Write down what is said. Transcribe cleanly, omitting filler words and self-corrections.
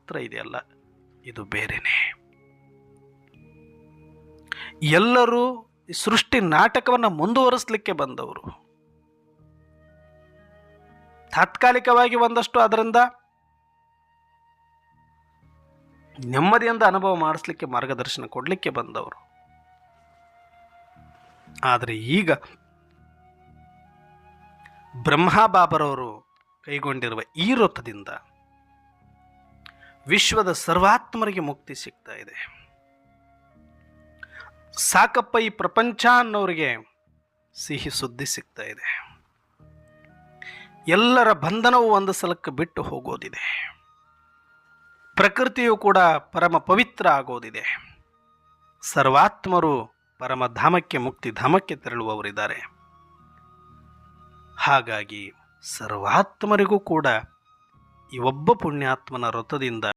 ಮಾತ್ರ ಇದೆಯಲ್ಲ, ಇದು ಬೇರೆನೆ. ಎಲ್ಲರೂ ಈ ಸೃಷ್ಟಿ ನಾಟಕವನ್ನು ಮುಂದುವರಿಸಲಿಕ್ಕೆ ಬಂದವರು. ತಾತ್ಕಾಲಿಕವಾಗಿ ಒಂದಷ್ಟು ಅದರಿಂದ ನೆಮ್ಮದಿಯಿಂದ ಅನುಭವ ಮಾಡಿಸ್ಲಿಕ್ಕೆ, ಮಾರ್ಗದರ್ಶನ ಕೊಡಲಿಕ್ಕೆ ಬಂದವರು. ಆದರೆ ಈಗ ಬ್ರಹ್ಮಬಾಬರವರು ಕೈಗೊಂಡಿರುವ ಈ ವೃತ್ತದಿಂದ ವಿಶ್ವದ ಸರ್ವಾತ್ಮರಿಗೆ ಮುಕ್ತಿ ಸಿಗ್ತಾ ಇದೆ. ಸಾಕಪ್ಪ ಈ ಪ್ರಪಂಚ ಅನ್ನೋರಿಗೆ ಸಿಹಿ ಸುದ್ದಿ ಸಿಗ್ತಾ ಇದೆ. ಎಲ್ಲರ ಬಂಧನವು ಒಂದು ಸಲಕ್ಕೆ ಬಿಟ್ಟು ಹೋಗೋದಿದೆ. ಪ್ರಕೃತಿಯು ಕೂಡ ಪರಮ ಪವಿತ್ರ ಆಗೋದಿದೆ. ಸರ್ವಾತ್ಮರು ಪರಮಧಾಮಕ್ಕೆ, ಮುಕ್ತಿಧಾಮಕ್ಕೆ ತೆರಳುವವರಿದ್ದಾರೆ. ಹಾಗಾಗಿ ಸರ್ವಾತ್ಮರಿಗೂ ಕೂಡ ಈ ಒಬ್ಬ ಪುಣ್ಯಾತ್ಮನ ವೃತ್ತದಿಂದ